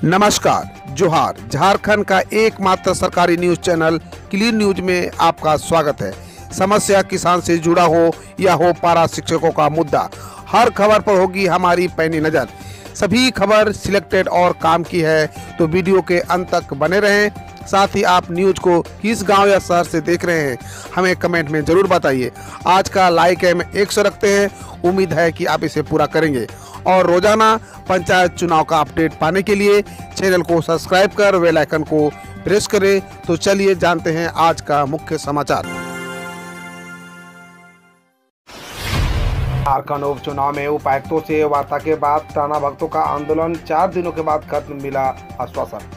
नमस्कार, जोहार। झारखंड का एकमात्र सरकारी न्यूज चैनल क्लीन न्यूज में आपका स्वागत है। समस्या किसान से जुड़ा हो या हो पारा शिक्षकों का मुद्दा, हर खबर पर होगी हमारी पैनी नज़र। सभी खबर सिलेक्टेड और काम की है, तो वीडियो के अंत तक बने रहें। साथ ही आप न्यूज को किस गांव या शहर से देख रहे हैं, हमें कमेंट में जरूर बताइए। आज का लाइक हम 100 रखते हैं, उम्मीद है कि आप इसे पूरा करेंगे। और रोजाना पंचायत चुनाव का अपडेट पाने के लिए चैनल को सब्सक्राइब कर बेल आइकन को प्रेस करें। तो चलिए जानते हैं आज का मुख्य समाचार। झारखंड उपचुनाव में उपायुक्तों से वार्ता के बाद टाना भक्तों का आंदोलन 4 दिनों के बाद खत्म, मिला आश्वासन।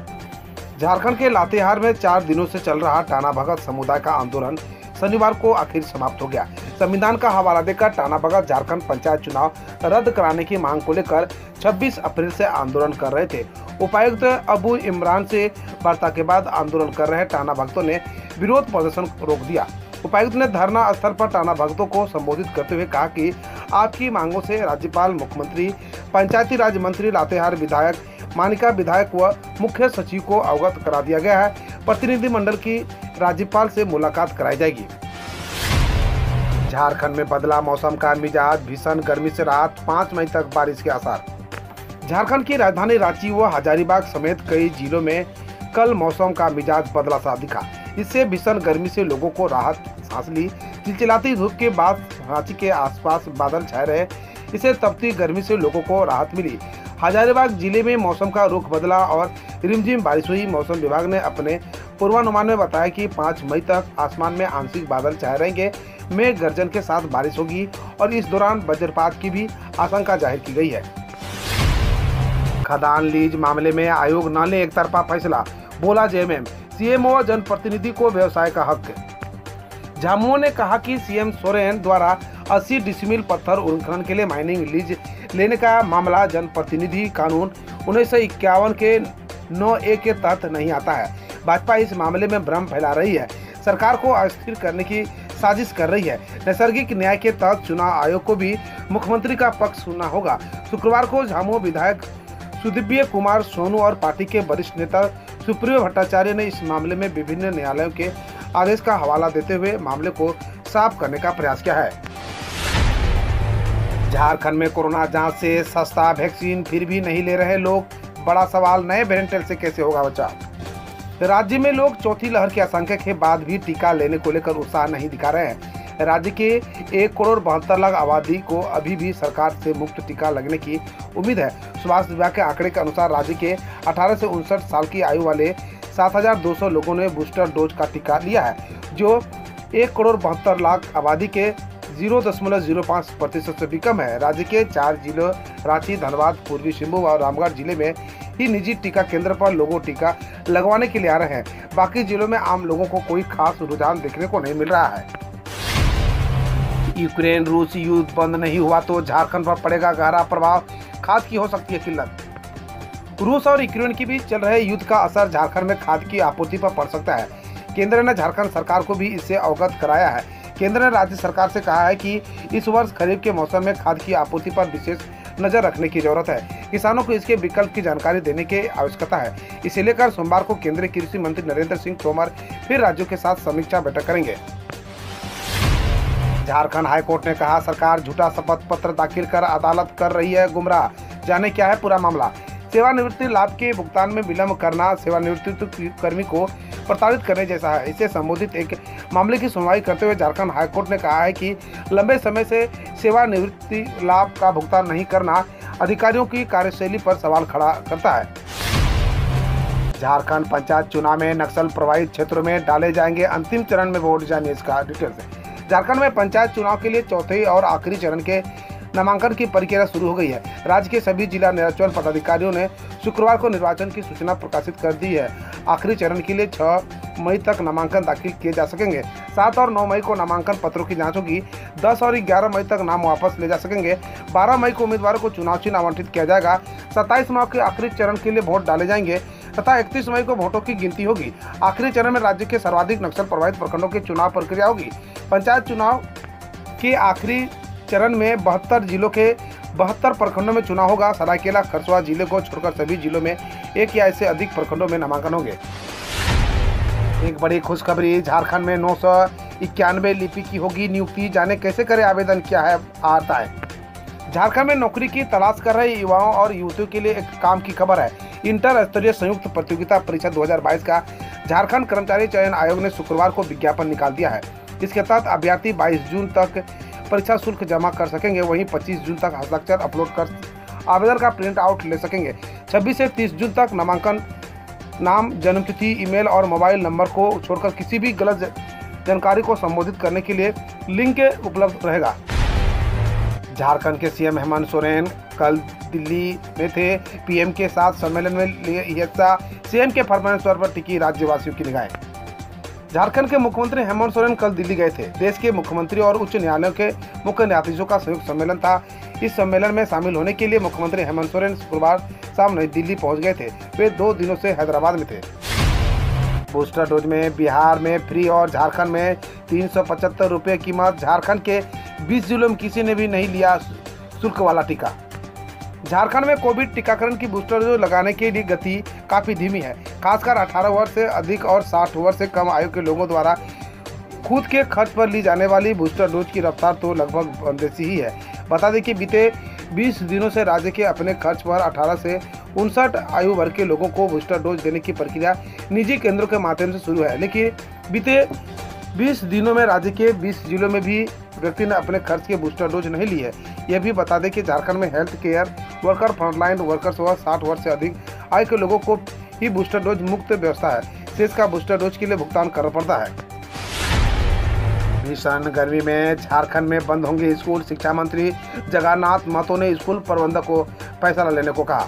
झारखंड के लातेहार में 4 दिनों से चल रहा टाना भगत समुदाय का आंदोलन शनिवार को आखिर समाप्त हो गया। संविधान का हवाला देकर टाना भगत झारखंड पंचायत चुनाव रद्द कराने की मांग को लेकर 26 अप्रैल से आंदोलन कर रहे थे। उपायुक्त अबू इमरान से वार्ता के बाद आंदोलन कर रहे टाना भक्तों ने विरोध प्रदर्शन रोक दिया। उपायुक्त ने धरना स्थल पर टाना भक्तों को संबोधित करते हुए कहा कि आपकी मांगों से राज्यपाल, मुख्यमंत्री, पंचायती राज मंत्री, लातेहार विधायक, मानिका विधायक व मुख्य सचिव को अवगत करा दिया गया है। प्रतिनिधिमंडल की राज्यपाल से मुलाकात कराई जाएगी। झारखंड में बदला मौसम का मिजाज, भीषण गर्मी से राहत, 5 मई तक बारिश के आसार। झारखंड की राजधानी रांची व हजारीबाग समेत कई जिलों में कल मौसम का मिजाज बदला सा दिखा। इससे भीषण गर्मी से लोगों को राहत सांस ली। चिलचिलाती धूप के बाद रांची के आसपास बादल छाए रहे, इससे तपती गर्मी से लोगों को राहत मिली। हजारीबाग जिले में मौसम का रुख बदला और रिमझिम बारिश हुई। मौसम विभाग ने अपने पूर्वानुमान में बताया कि 5 मई तक आसमान में आंशिक बादल छाए रहेंगे, मेघ गर्जन के साथ बारिश होगी और इस दौरान वज्रपात की भी आशंका जाहिर की गई है। खदान लीज मामले में आयोग न ले एक तरफा फैसला, बोला जेएमएम। सीएम व जनप्रतिनिधि को व्यवसाय का हक। झामुमो ने कहा कि सीएम सोरेन द्वारा 80 डिसमिल पत्थर उत्खनन के लिए माइनिंग लीज लेने का मामला जनप्रतिनिधि कानून 1951 के 9A के तहत नहीं आता है। भाजपा इस मामले में भ्रम फैला रही है, सरकार को अस्थिर करने की साजिश कर रही है। नैसर्गिक न्याय के तहत चुनाव आयोग को भी मुख्यमंत्री का पक्ष सुनना होगा। शुक्रवार को झामुमो विधायक सुदीव्य कुमार सोनू और पार्टी के वरिष्ठ नेता सुप्रियो भट्टाचार्य ने इस मामले में विभिन्न न्यायालयों के आदेश का हवाला देते हुए मामले को साफ करने का प्रयास किया है। झारखंड में कोरोना जांच से सस्ता वैक्सीन फिर भी नहीं ले रहे लोग, बड़ा सवाल, नए वेरिएंट से कैसे होगा बचाव। राज्य में लोग चौथी लहर की आशंका के बाद भी टीका लेने को लेकर उत्साह नहीं दिखा रहे हैं। राज्य के 1 करोड़ 72 लाख आबादी को अभी भी सरकार से मुफ्त टीका लगने की उम्मीद है। स्वास्थ्य विभाग के आंकड़े के अनुसार राज्य के 18 से 59 साल की आयु वाले 7,200 लोगों ने बूस्टर डोज का टीका लिया है, जो 1 करोड़ 72 लाख आबादी के 0.05% से भी कम है। राज्य के 4 जिलों रांची, धनबाद, पूर्वी सिंहभूम और रामगढ़ जिले में ही निजी टीका केंद्र पर लोगों टीका लगवाने के लिए आ रहे हैं। बाकी जिलों में आम लोगों को कोई खास रुझान देखने को नहीं मिल रहा है। यूक्रेन रूस युद्ध बंद नहीं हुआ तो झारखंड पर पड़ेगा गहरा प्रभाव, खाद की हो सकती है किल्लत। रूस और यूक्रेन के बीच चल रहे युद्ध का असर झारखंड में खाद की आपूर्ति पर पड़ सकता है। केंद्र ने झारखंड सरकार को भी इससे अवगत कराया है। केंद्र ने राज्य सरकार से कहा है कि इस वर्ष खरीफ के मौसम में खाद की आपूर्ति पर विशेष नजर रखने की जरूरत है। किसानों को इसके विकल्प की जानकारी देने की आवश्यकता है। इसे लेकर सोमवार को केंद्रीय कृषि मंत्री नरेंद्र सिंह तोमर फिर राज्यों के साथ समीक्षा बैठक करेंगे। झारखंड हाईकोर्ट ने कहा, सरकार झूठा शपथ पत्र दाखिल कर अदालत कर रही है गुमराह। जाने क्या है पूरा मामला। सेवानिवृत्ति लाभ के भुगतान में विलंब करना सेवानिवृत्ति कर्मी को प्रताड़ित करने जैसा है। इससे संबंधित एक मामले की सुनवाई करते हुए झारखंड हाईकोर्ट ने कहा है कि लंबे समय से सेवानिवृत्ति लाभ का भुगतान नहीं करना अधिकारियों की कार्यशैली पर सवाल खड़ा करता है। झारखंड पंचायत चुनाव में नक्सल प्रभावित क्षेत्रों में डाले जाएंगे अंतिम चरण में वोट, जानिए इसका डिटेल्स। झारखंड में पंचायत चुनाव के लिए चौथे और आखिरी चरण के नामांकन की प्रक्रिया शुरू हो गई है। राज्य के सभी जिला निर्वाचन पदाधिकारियों ने शुक्रवार को निर्वाचन की सूचना प्रकाशित कर दी है। आखिरी चरण के लिए 6 मई तक नामांकन दाखिल किए जा सकेंगे। 7 और 9 मई को नामांकन पत्रों की जांच होगी। 10 और 11 मई तक नाम वापस ले जा सकेंगे। 12 मई को उम्मीदवारों को चुनाव चिन्ह आवंटित किया जाएगा। 27 मई के आखिरी चरण के लिए वोट डाले जाएंगे तथा 31 मई को वोटों की गिनती होगी। आखिरी चरण में राज्य के सर्वाधिक नक्सल प्रभावित प्रखंडों की चुनाव प्रक्रिया होगी। पंचायत चुनाव के आखिरी चरण में 72 जिलों के 72 प्रखंडों में चुनाव होगा। सरायकेला खरसुआ जिले को छोड़कर सभी जिलों में एक या इससे अधिक प्रखंडों में नामांकन होंगे। एक बड़ी खुशखबरी, झारखंड में 991 लिपि की होगी नियुक्ति। जाने कैसे करें आवेदन, क्या है आता है। झारखंड में नौकरी की तलाश कर रहे युवाओं और युवतियों के लिए एक काम की खबर है। इंटर स्तरीय संयुक्त प्रतियोगिता परीक्षा 2022 का झारखंड कर्मचारी चयन आयोग ने शुक्रवार को विज्ञापन निकाल दिया है। इसके तहत अभ्यर्थी 22 जून तक परीक्षा शुल्क जमा कर सकेंगे। वहीं 25 जून तक हस्ताक्षर अपलोड कर आवेदन का प्रिंट आउट ले सकेंगे। 26 से 30 जून तक नामांकन नाम, जन्मतिथि, ईमेल और मोबाइल नंबर को छोड़कर किसी भी गलत जानकारी को संबोधित करने के लिए लिंक उपलब्ध रहेगा। झारखंड के सीएम हेमंत सोरेन कल दिल्ली में थे। पीएम के साथ सम्मेलन में लिए हिस्सा। सीएम के फरमाइश पर टिकी राज्यवासियों की निगाहें। झारखंड के मुख्यमंत्री हेमंत सोरेन कल दिल्ली गए थे। देश के मुख्यमंत्री और उच्च न्यायालयों के मुख्य न्यायाधीशों का संयुक्त सम्मेलन था। इस सम्मेलन में शामिल होने के लिए मुख्यमंत्री हेमंत सोरेन शुक्रवार शाम नई दिल्ली पहुंच गए थे। वे 2 दिनों से हैदराबाद में थे। बूस्टर डोज में बिहार में फ्री और झारखंड में 375 रुपये कीमत। झारखंड के 20 जिलों में किसी ने भी नहीं लिया शुल्क वाला टीका। झारखंड में कोविड टीकाकरण की बूस्टर डोज लगाने के लिए गति काफी धीमी है। खासकर 18 वर्ष से अधिक और 60 वर्ष से कम आयु के लोगों द्वारा खुद के खर्च पर ली जाने वाली बूस्टर डोज की रफ्तार तो लगभग बंदिशी ही है। बता दें कि बीते 20 दिनों से राज्य के अपने खर्च पर 18 से 59 आयु वर्ग के लोगों को बूस्टर डोज देने की प्रक्रिया निजी केंद्रों के माध्यम से शुरू है। लेकिन बीते 20 दिनों में राज्य के 20 जिलों में भी व्यक्ति ने अपने खर्च के बूस्टर डोज नहीं ली है। यह भी बता दें कि झारखंड में health care worker, frontline workers व 60 वर्ष से अधिक आयु के लोगों को ही बूस्टर डोज मुक्त व्यवस्था है। शेष का बूस्टर डोज के लिए भुगतान करना पड़ता है। भीषण गर्मी में झारखंड में बंद होंगे स्कूल। शिक्षा मंत्री जगन्नाथ महतो ने स्कूल प्रबंधक को फैसला लेने को कहा।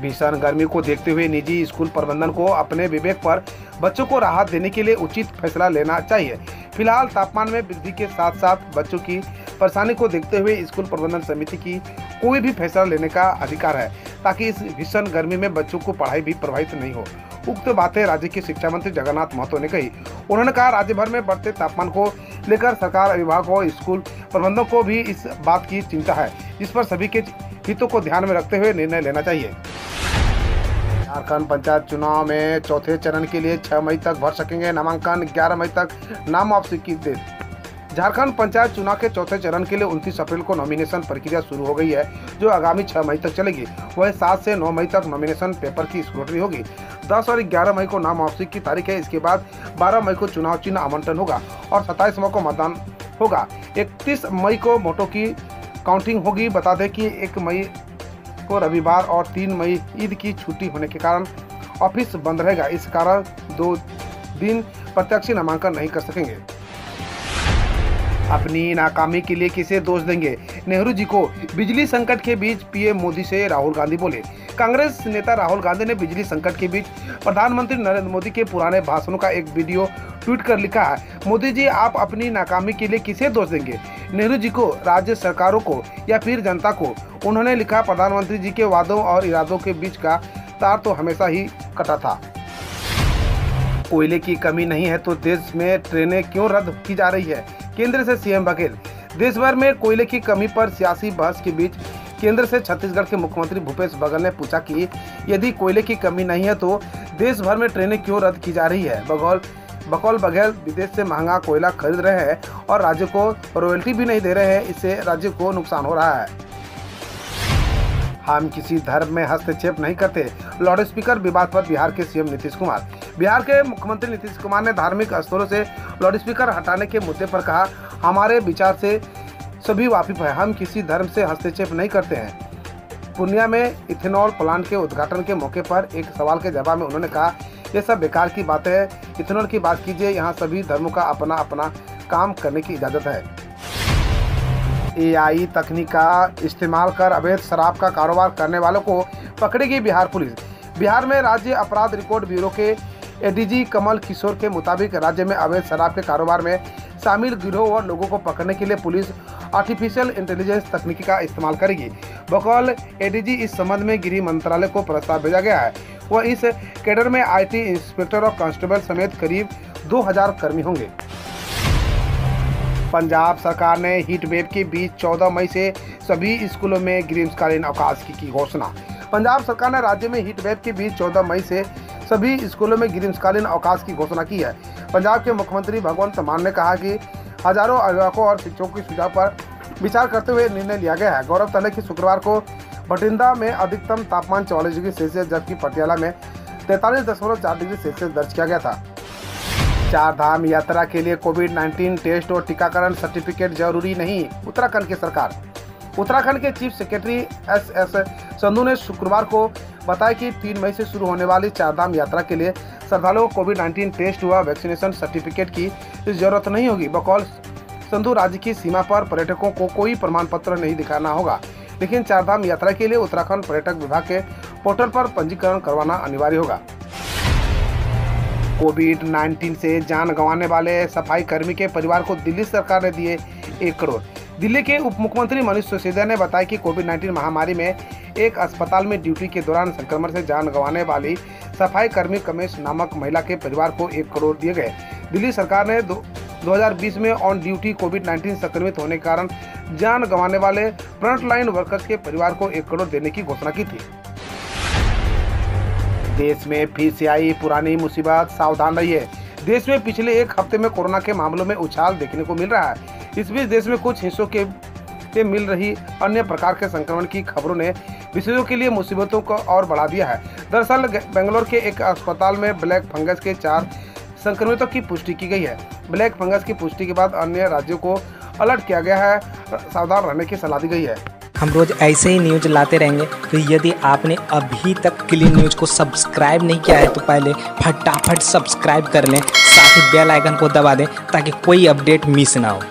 भीषण गर्मी को देखते हुए निजी स्कूल प्रबंधन को अपने विवेक पर बच्चों को राहत देने के लिए उचित फैसला लेना चाहिए। फिलहाल तापमान में वृद्धि के साथ साथ बच्चों की परेशानी को देखते हुए स्कूल प्रबंधन समिति की कोई भी फैसला लेने का अधिकार है, ताकि इस भीषण गर्मी में बच्चों को पढ़ाई भी प्रभावित नहीं हो। उक्त बातें राज्य के शिक्षा मंत्री जगन्नाथ महतो ने कही। उन्होंने कहा, राज्य भर में बढ़ते तापमान को लेकर सरकार, अभिभावकों और स्कूल प्रबंधकों को भी इस बात की चिंता है, जिस पर सभी के हितों को ध्यान में रखते हुए निर्णय लेना चाहिए। झारखंड पंचायत चुनाव में चौथे चरण के लिए 6 मई तक भर सकेंगे नामांकन। 11 मई तक नाम वापसी की डेट। झारखंड पंचायत चुनाव के चौथे चरण के लिए 29 अप्रैल को नॉमिनेशन प्रक्रिया शुरू हो गई है, जो आगामी 6 मई तक चलेगी। वह 7 से 9 मई तक नॉमिनेशन पेपर की स्क्रूटनी होगी। 10 और 11 मई को नाम वापसी की तारीख है। इसके बाद 12 मई को चुनाव चिन्ह आवंटन होगा और 27 मई को मतदान होगा। 31 मई को वोटों की काउंटिंग होगी। बता दें कि 1 मई को रविवार और 3 मई ईद की छुट्टी होने के कारण ऑफिस बंद रहेगा। इस कारण 2 दिन प्रत्यक्ष नामांकन नहीं कर सकेंगे। अपनी नाकामी के लिए किसे दोष देंगे? नेहरू जी को। बिजली संकट के बीच पीएम मोदी से राहुल गांधी बोले। कांग्रेस नेता राहुल गांधी ने बिजली संकट के बीच प्रधानमंत्री नरेंद्र मोदी के पुराने भाषणों का एक वीडियो ट्वीट कर लिखा है, मोदी जी आप अपनी नाकामी के लिए किसे दोष देंगे? नेहरू जी को, राज्य सरकारों को या फिर जनता को? उन्होंने लिखा, प्रधानमंत्री जी के वादों और इरादों के बीच का तार तो हमेशा ही कटा था। कोयले की कमी नहीं है तो देश में ट्रेनें क्यों रद्द की जा रही है? केंद्र से सीएम बघेल। देश भर में कोयले की कमी पर सियासी बहस के बीच केंद्र से छत्तीसगढ़ के मुख्यमंत्री भूपेश बघेल ने पूछा कि यदि कोयले की कमी नहीं है तो देश भर में ट्रेनें क्यों रद्द की जा रही है? बघेल विदेश से महंगा कोयला खरीद रहे हैं और राज्य को रॉयल्टी भी नहीं दे रहे हैं। इससे राज्य को नुकसान हो रहा है। हम किसी धर्म में हस्तक्षेप नहीं करते। लाउड स्पीकर विवाद पर बिहार के सीएम नीतीश कुमार। बिहार के मुख्यमंत्री नीतीश कुमार ने धार्मिक स्थलों से लाउड स्पीकर हटाने के मुद्दे पर कहा, हमारे विचार से सभी वाकिफ है, हम किसी धर्म से हस्तक्षेप नहीं करते हैं। पूर्णिया में इथेनॉल प्लांट के उद्घाटन के मौके पर एक सवाल के जवाब में उन्होंने कहा, ये सब बेकार की बातें है, इथेनॉल की बात कीजिए, यहाँ सभी धर्मों का अपना अपना काम करने की इजाज़त है। AI तकनीक का इस्तेमाल कर अवैध शराब का कारोबार करने वालों को पकड़ेगी बिहार पुलिस। बिहार में राज्य अपराध रिकॉर्ड ब्यूरो के ADG कमल किशोर के मुताबिक राज्य में अवैध शराब के कारोबार में शामिल गिरोह और लोगों को पकड़ने के लिए पुलिस आर्टिफिशियल इंटेलिजेंस तकनीक का इस्तेमाल करेगी। बकौल ADG इस संबंध में गृह मंत्रालय को प्रस्ताव भेजा गया है। वह इस कैडर में IT इंस्पेक्टर और कांस्टेबल समेत करीब 2000 कर्मी होंगे। पंजाब सरकार ने हीट वेव के बीच 14 मई से सभी स्कूलों में ग्रीष्मकालीन अवकाश की घोषणा। पंजाब सरकार ने राज्य में हीट वेव के बीच 14 मई से सभी स्कूलों में ग्रीष्मकालीन अवकाश की घोषणा की है। पंजाब के मुख्यमंत्री भगवंत मान ने कहा कि हजारों अभिभावकों और शिक्षकों की सुझाव पर विचार करते हुए निर्णय लिया गया है। गौरतलब है कि शुक्रवार को बठिंडा में अधिकतम तापमान 44 डिग्री सेल्सियस जबकि पटियाला में 43.4 डिग्री सेल्सियस दर्ज किया गया था। चार धाम यात्रा के लिए कोविड-19 टेस्ट और टीकाकरण सर्टिफिकेट जरूरी नहीं, उत्तराखंड की सरकार। उत्तराखंड के चीफ सेक्रेटरी एस संधू ने शुक्रवार को बताया कि 3 मई से शुरू होने वाली चारधाम यात्रा के लिए श्रद्धालुओं को कोविड-19 टेस्ट व वैक्सीनेशन सर्टिफिकेट की जरूरत नहीं होगी। बकौल संधू राज्य की सीमा पर पर्यटकों को कोई प्रमाण पत्र नहीं दिखाना होगा, लेकिन चारधाम यात्रा के लिए उत्तराखंड पर्यटक विभाग के पोर्टल पर पंजीकरण करवाना अनिवार्य होगा। कोविड-19 से जान गंवाने वाले सफाई कर्मी के परिवार को दिल्ली सरकार ने दिए 1 करोड़। दिल्ली के उप मुख्यमंत्री मनीष सिसोदिया ने बताया कि कोविड-19 महामारी में एक अस्पताल में ड्यूटी के दौरान संक्रमण से जान गंवाने वाली सफाई कर्मी कमेश नामक महिला के परिवार को 1 करोड़ दिए गए। दिल्ली सरकार ने 2020 में ऑन ड्यूटी कोविड-19 संक्रमित होने के कारण जान गंवाने वाले फ्रंटलाइन वर्कर्स के परिवार को 1 करोड़ देने की घोषणा की थी। देश में फिर से आई पुरानी मुसीबत, सावधान रहिए। देश में पिछले 1 हफ्ते में कोरोना के मामलों में उछाल देखने को मिल रहा है। इस बीच देश में कुछ हिस्सों के मिल रही अन्य प्रकार के संक्रमण की खबरों ने विशेषज्ञों के लिए मुसीबतों को और बढ़ा दिया है। दरअसल बेंगलोर के एक अस्पताल में ब्लैक फंगस के 4 संक्रमितों की पुष्टि की गई है। ब्लैक फंगस की पुष्टि के बाद अन्य राज्यों को अलर्ट किया गया है, सावधान रहने की सलाह दी गई है। हम रोज ऐसे ही न्यूज लाते रहेंगे, तो यदि आपने अभी तक क्लीन न्यूज को सब्सक्राइब नहीं किया है तो पहले फटाफट सब्सक्राइब कर लें, साथ ही बेल आइकन को दबा दें ताकि कोई अपडेट मिस ना हो।